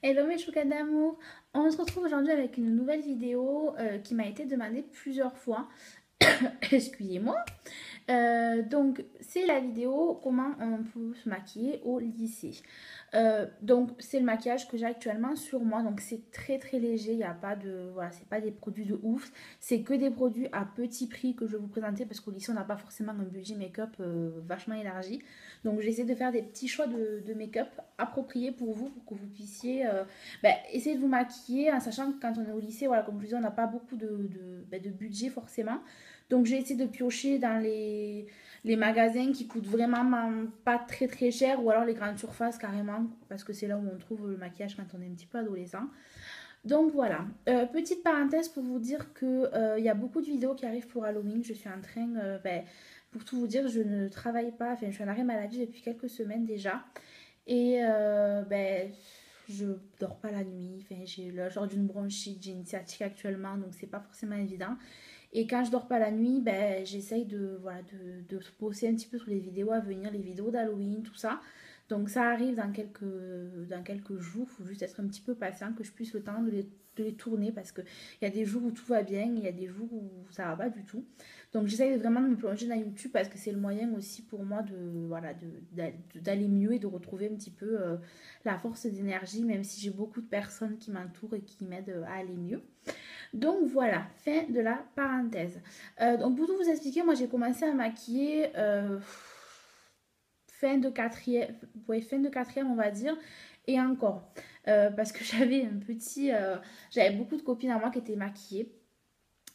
Hello mes choucas d'amour, on se retrouve aujourd'hui avec une nouvelle vidéo qui m'a été demandée plusieurs fois. Excusez-moi. Donc c'est la vidéo comment on peut se maquiller au lycée. Donc c'est le maquillage que j'ai actuellement sur moi, donc c'est très très léger, il n'y a pas de, voilà, c'est pas des produits de ouf, c'est que des produits à petit prix que je vais vous présenter parce qu'au lycée on n'a pas forcément un budget make-up vachement élargi. Donc j'essaie de faire des petits choix de make-up appropriés pour vous, pour que vous puissiez essayer de vous maquiller en sachant que quand on est au lycée, voilà, comme je vous disais, on n'a pas beaucoup de budget forcément. Donc j'ai essayé de piocher dans les magasins qui coûtent vraiment pas très très cher ou alors les grandes surfaces carrément parce que c'est là où on trouve le maquillage quand on est un petit peu adolescent. Donc voilà, petite parenthèse pour vous dire que il y a beaucoup de vidéos qui arrivent pour Halloween. Je suis en train, pour tout vous dire, je ne travaille pas, enfin je suis en arrêt maladie depuis quelques semaines déjà. Et je dors pas la nuit, enfin, j'ai le genre d'une bronchite, j'ai une sciatique actuellement, donc c'est pas forcément évident. Et quand je dors pas la nuit, j'essaye de bosser un petit peu sur les vidéos à venir, les vidéos d'Halloween, tout ça. Donc ça arrive dans quelques jours, il faut juste être un petit peu patient, que je puisse le temps de les tourner parce qu'il y a des jours où tout va bien, il y a des jours où ça va pas du tout. Donc j'essaye vraiment de me plonger dans YouTube parce que c'est le moyen aussi pour moi d'aller mieux et de retrouver un petit peu la force d'énergie, même si j'ai beaucoup de personnes qui m'entourent et qui m'aident à aller mieux. Donc voilà, fin de la parenthèse. Donc pour tout vous expliquer, moi j'ai commencé à maquiller fin de quatrième, ouais, fin de quatrième on va dire, et encore. Parce que j'avais beaucoup de copines à moi qui étaient maquillées.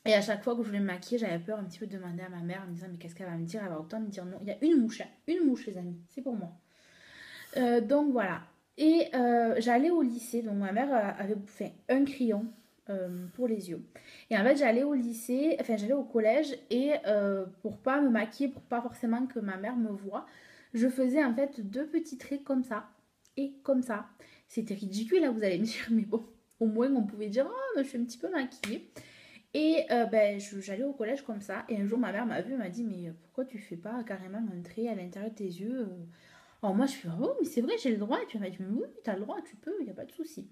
Et à chaque fois que je voulais me maquiller, j'avais peur un petit peu de demander à ma mère en me disant mais qu'est-ce qu'elle va me dire. Elle va autant me dire non. Il y a une mouche les amis, c'est pour moi. Donc voilà. Et j'allais au lycée, donc ma mère avait fait un crayon pour les yeux. Et en fait, j'allais au lycée, enfin j'allais au collège et pour pas me maquiller, pour pas forcément que ma mère me voie, je faisais en fait deux petits traits comme ça et comme ça. C'était ridicule là, vous allez me dire, mais bon, au moins on pouvait dire, oh, je suis un petit peu maquillée. Et j'allais au collège comme ça. Et un jour, ma mère m'a vu, elle m'a dit, mais pourquoi tu fais pas carrément un trait à l'intérieur de tes yeux Alors moi, je fais, oh, mais c'est vrai, j'ai le droit. Et puis elle m'a dit, mais oui, t'as le droit, tu peux, il n'y a pas de souci.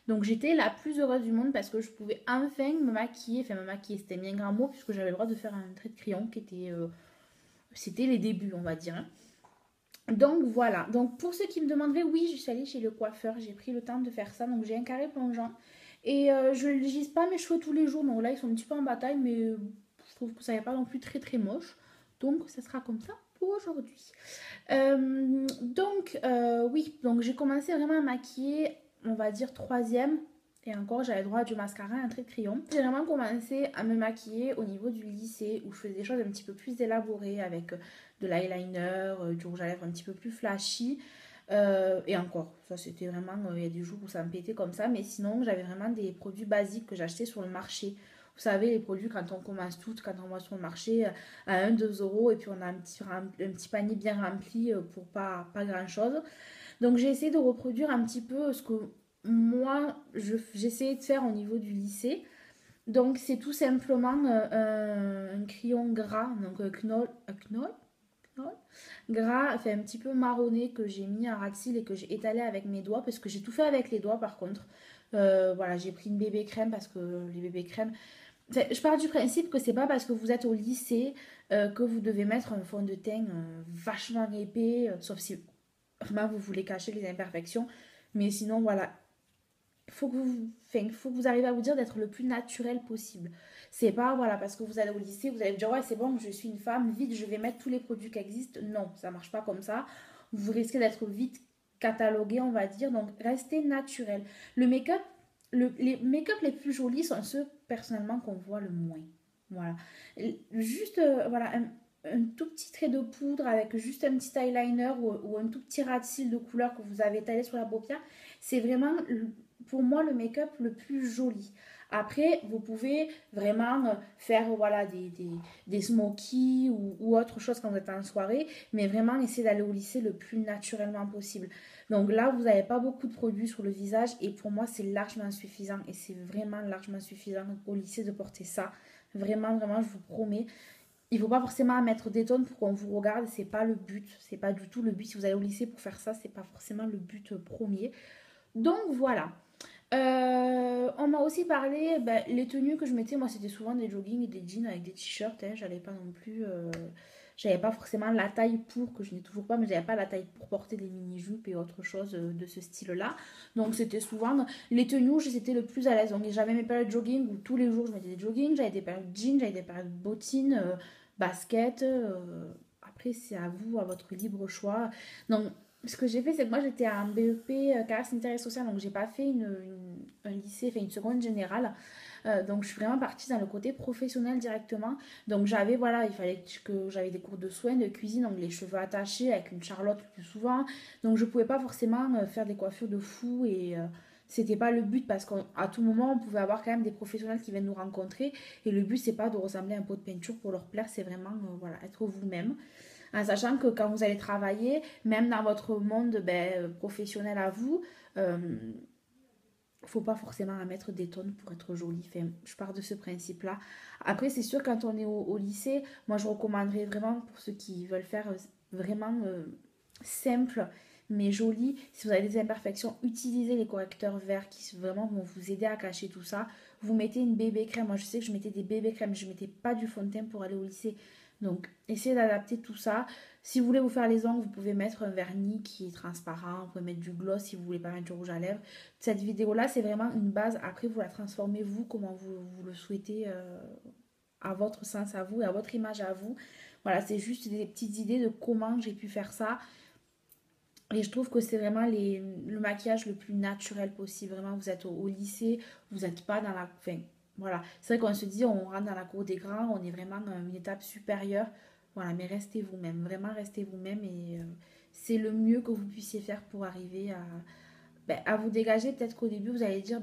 Donc j'étais la plus heureuse du monde parce que je pouvais enfin me maquiller. Enfin, me maquiller, c'était bien grand mot, puisque j'avais le droit de faire un trait de crayon qui était. C'était les débuts, on va dire, hein. Donc voilà. Donc pour ceux qui me demanderaient, oui, je suis allée chez le coiffeur, j'ai pris le temps de faire ça. Donc j'ai un carré plongeant. Et je ne lisse pas mes cheveux tous les jours. Donc là, ils sont un petit peu en bataille, mais je trouve que ça n'est pas non plus très très moche. Donc ça sera comme ça pour aujourd'hui. Oui, donc j'ai commencé vraiment à maquiller, on va dire troisième. Et encore, j'avais le droit à du mascara et un trait de crayon. J'ai vraiment commencé à me maquiller au niveau du lycée où je faisais des choses un petit peu plus élaborées avec de l'eyeliner, du rouge à lèvres un petit peu plus flashy. Et encore, ça c'était vraiment, il y a des jours où ça me pétait comme ça, mais sinon j'avais vraiment des produits basiques que j'achetais sur le marché. Vous savez, les produits quand on commence tout, quand on va sur le marché à 1-2 euros et puis on a un petit panier bien rempli pour pas grand chose. Donc j'ai essayé de reproduire un petit peu ce que moi j'essayais de faire au niveau du lycée. Donc c'est tout simplement un crayon gras, donc knoll, gras, fait un petit peu marronné que j'ai mis en ras de cils et que j'ai étalé avec mes doigts parce que j'ai tout fait avec les doigts par contre. Voilà, j'ai pris une bébé crème parce que les bébés crèmes. Je pars du principe que c'est pas parce que vous êtes au lycée que vous devez mettre un fond de teint vachement épais, sauf si vraiment vous voulez cacher les imperfections. Mais sinon, voilà, faut que vous arrivez à vous dire d'être le plus naturel possible. C'est pas, voilà, parce que vous allez au lycée, vous allez vous dire, ouais, c'est bon, je suis une femme, vite, je vais mettre tous les produits qui existent. Non, ça marche pas comme ça. Vous risquez d'être vite catalogué, on va dire. Donc, restez naturel. Le make-up, les make-up les plus jolis sont ceux, personnellement, qu'on voit le moins. Voilà. Juste, voilà, un tout petit trait de poudre avec juste un petit eyeliner ou un tout petit ras de cils de couleur que vous avez étalé sur la paupière. C'est vraiment pour moi le make-up le plus joli. Après, vous pouvez vraiment faire voilà, des smokies ou autre chose quand vous êtes en soirée, mais vraiment essayer d'aller au lycée le plus naturellement possible. Donc là, vous n'avez pas beaucoup de produits sur le visage et pour moi, c'est largement suffisant et c'est vraiment largement suffisant au lycée de porter ça. Vraiment, vraiment, je vous promets. Il ne faut pas forcément mettre des tonnes pour qu'on vous regarde, c'est pas le but, c'est pas du tout le but. Si vous allez au lycée pour faire ça, c'est pas forcément le but premier. Donc voilà. On m'a aussi parlé, ben, les tenues que je mettais, moi c'était souvent des joggings et des jeans avec des t-shirts, hein, j'allais pas non plus, j'avais pas forcément la taille pour, que je n'ai toujours pas, mais j'avais pas la taille pour porter des mini-jupes et autre chose de ce style-là. Donc c'était souvent les tenues où j'étais le plus à l'aise. Donc j'avais mes périodes de jogging où tous les jours je mettais des joggings, j'avais des périodes de jeans, j'avais des périodes de bottines, baskets. Après c'est à vous, à votre libre choix. Donc ce que j'ai fait, c'est que moi j'étais en BEP carrière sanitaire et sociale, donc j'ai pas fait un lycée, enfin une seconde générale. Donc je suis vraiment partie dans le côté professionnel directement. Donc j'avais, voilà, il fallait que j'avais des cours de soins, de cuisine, donc les cheveux attachés avec une charlotte le plus souvent. Donc je pouvais pas forcément faire des coiffures de fou et c'était pas le but parce qu'à tout moment on pouvait avoir quand même des professionnels qui viennent nous rencontrer et le but c'est pas de ressembler à un pot de peinture pour leur plaire, c'est vraiment voilà, être vous-même. En sachant que quand vous allez travailler, même dans votre monde professionnel à vous, euh, faut pas forcément en mettre des tonnes pour être jolie. Enfin, je pars de ce principe-là. Après, c'est sûr, quand on est au lycée, moi je recommanderais vraiment pour ceux qui veulent faire vraiment simple mais joli. Si vous avez des imperfections, utilisez les correcteurs verts qui vraiment vont vous aider à cacher tout ça. Vous mettez une bébé crème. Moi, je sais que je mettais des bébés crèmes, je mettais pas du fond de teint pour aller au lycée. Donc, essayez d'adapter tout ça. Si vous voulez vous faire les ongles, vous pouvez mettre un vernis qui est transparent. Vous pouvez mettre du gloss si vous voulez pas mettre du rouge à lèvres. Cette vidéo-là, c'est vraiment une base. Après, vous la transformez vous, comment vous le souhaitez, à votre sens à vous et à votre image à vous. Voilà, c'est juste des petites idées de comment j'ai pu faire ça. Et je trouve que c'est vraiment le maquillage le plus naturel possible. Vraiment, vous êtes au lycée, vous n'êtes pas dans la... Enfin, voilà. C'est vrai qu'on se dit, on rentre dans la cour des grands, on est vraiment à une étape supérieure. Voilà, mais restez vous-même. Vraiment, restez vous-même. Et c'est le mieux que vous puissiez faire pour arriver à vous dégager. Peut-être qu'au début, vous allez dire,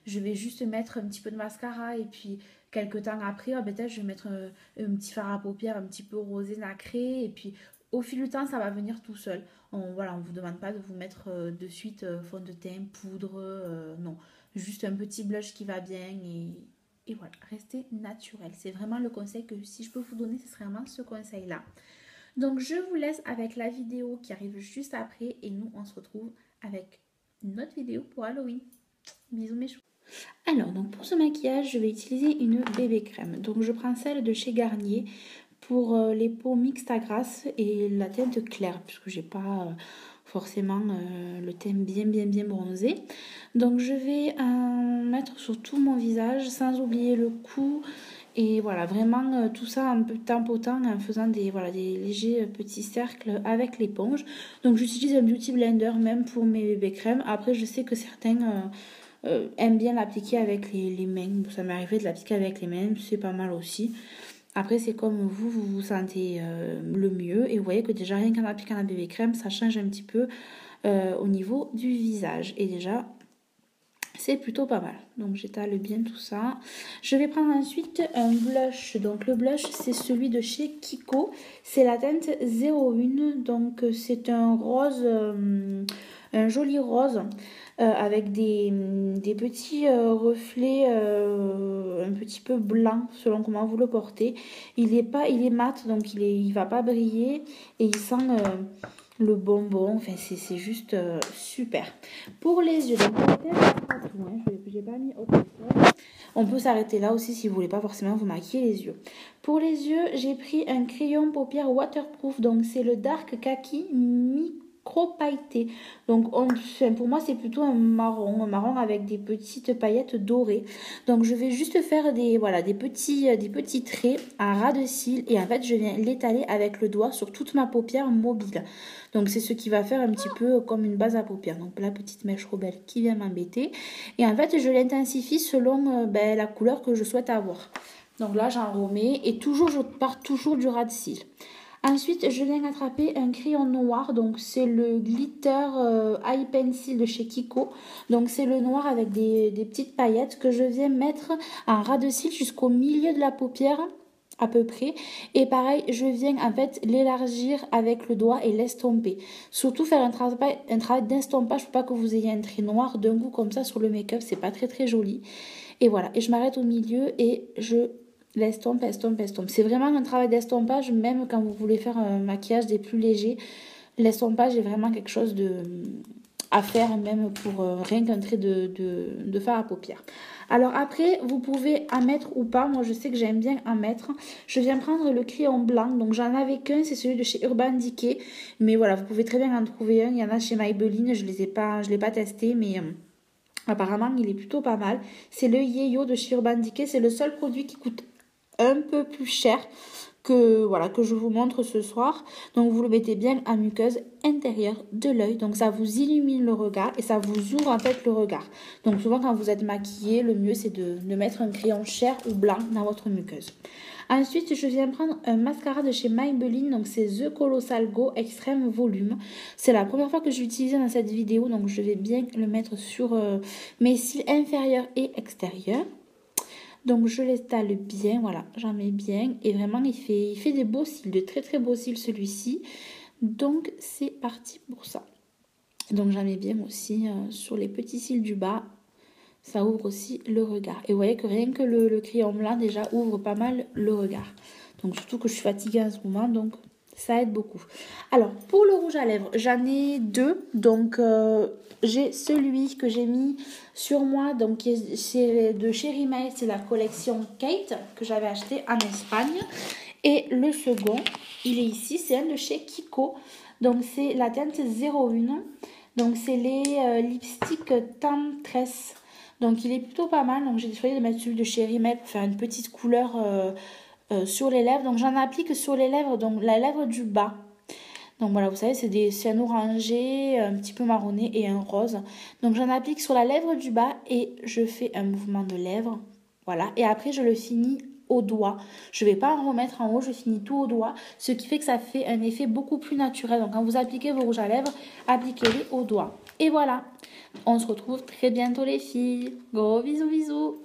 je vais juste mettre un petit peu de mascara. Et puis, quelques temps après, je vais mettre un petit fard à paupières un petit peu rosé nacré. Et puis, au fil du temps, ça va venir tout seul. On vous demande pas de vous mettre de suite fond de teint, poudre, non. Juste un petit blush qui va bien et voilà, restez naturel. C'est vraiment le conseil que si je peux vous donner, ce serait vraiment ce conseil-là. Donc je vous laisse avec la vidéo qui arrive juste après et nous on se retrouve avec une autre vidéo pour Halloween. Bisous mes choux. Alors donc pour ce maquillage, je vais utiliser une bébé crème. Donc je prends celle de chez Garnier pour les peaux mixtes à grasse et la teinte claire puisque j'ai pas forcément le teint bien bronzé. Donc je vais en mettre sur tout mon visage sans oublier le cou et voilà vraiment tout ça un peu tapotant en faisant des légers petits cercles avec l'éponge. Donc j'utilise un beauty blender même pour mes bébés crèmes. Après je sais que certains aiment bien l'appliquer avec les mains. Ça m'est arrivé de l'appliquer avec les mains, c'est pas mal aussi. Après, c'est comme vous sentez le mieux. Et vous voyez que déjà, rien qu'en appliquant la bébé crème, ça change un petit peu au niveau du visage. Et déjà, c'est plutôt pas mal. Donc, j'étale bien tout ça. Je vais prendre ensuite un blush. Donc, le blush, c'est celui de chez Kiko. C'est la teinte 01. Donc, c'est un rose, un joli rose. Avec des petits reflets un petit peu blancs selon comment vous le portez. Il est mat, donc il va pas briller et il sent le bonbon. Enfin, c'est juste super. Pour les yeux, donc j'ai pas mis autre chose. On peut s'arrêter là aussi si vous voulez pas forcément vous maquiller les yeux. Pour les yeux, j'ai pris un crayon paupières waterproof, donc c'est le Dark Kaki pailleté. Donc pour moi c'est plutôt un marron avec des petites paillettes dorées. Donc je vais juste faire des petits traits en ras de cils et en fait je viens l'étaler avec le doigt sur toute ma paupière mobile. Donc c'est ce qui va faire un petit peu comme une base à paupières. Donc la petite mèche rebelle qui vient m'embêter et en fait je l'intensifie selon la couleur que je souhaite avoir. Donc là j'en remets et toujours je pars toujours du ras de cils. Ensuite, je viens attraper un crayon noir. Donc, c'est le Glitter Eye Pencil de chez Kiko. Donc, c'est le noir avec des petites paillettes que je viens mettre en ras de cils jusqu'au milieu de la paupière à peu près. Et pareil, je viens en fait l'élargir avec le doigt et l'estomper. Surtout faire un travail d'estompage pour pas que vous ayez un trait noir d'un coup comme ça sur le make-up. C'est pas très joli. Et voilà. Et je m'arrête au milieu et je l'estompe. C'est vraiment un travail d'estompage, même quand vous voulez faire un maquillage des plus légers. L'estompage est vraiment quelque chose à faire même pour rien qu'un trait de fard à paupières. Alors après, vous pouvez en mettre ou pas. Moi, je sais que j'aime bien en mettre. Je viens prendre le crayon blanc. Donc, j'en avais qu'un. C'est celui de chez Urban Decay. Mais voilà, vous pouvez très bien en trouver un. Il y en a chez Maybelline. Je ne l'ai pas testé. Mais apparemment, il est plutôt pas mal. C'est le Yeyo de chez Urban Decay. C'est le seul produit qui coûte un peu plus cher que je vous montre ce soir. Donc vous le mettez bien à muqueuse intérieure de l'œil. Donc ça vous illumine le regard et ça vous ouvre en fait le regard. Donc souvent quand vous êtes maquillé, le mieux c'est de mettre un crayon chair ou blanc dans votre muqueuse. Ensuite, je viens prendre un mascara de chez Maybelline, donc c'est The Colossal Go Extreme Volume. C'est la première fois que je l'utilise dans cette vidéo, donc je vais bien le mettre sur mes cils inférieurs et extérieurs. Donc je l'installe bien, voilà, j'en mets bien. Et vraiment, il fait des beaux cils, de très très beaux cils celui-ci. Donc c'est parti pour ça. Donc j'en mets bien aussi sur les petits cils du bas. Ça ouvre aussi le regard. Et vous voyez que rien que le crayon blanc déjà ouvre pas mal le regard. Donc surtout que je suis fatiguée en ce moment, donc ça aide beaucoup. Alors pour le rouge à lèvres, j'en ai deux. Donc j'ai celui que j'ai mis sur moi, donc c'est de chez Rimmel, c'est la collection Kate que j'avais acheté en Espagne. Et le second, il est ici, c'est un de chez Kiko. Donc c'est la teinte 01. Donc c'est les lipsticks Temptress. Donc il est plutôt pas mal. Donc j'ai choisi de mettre celui de chez Rimmel pour faire une petite couleur sur les lèvres. Donc j'en applique sur les lèvres, donc la lèvre du bas. Donc voilà, vous savez, c'est un orangé, un petit peu marronné et un rose. Donc j'en applique sur la lèvre du bas et je fais un mouvement de lèvres. Voilà, et après je le finis au doigt. Je ne vais pas en remettre en haut, je finis tout au doigt. Ce qui fait que ça fait un effet beaucoup plus naturel. Donc quand vous appliquez vos rouges à lèvres, appliquez-les au doigt. Et voilà, on se retrouve très bientôt les filles. Gros bisous bisous.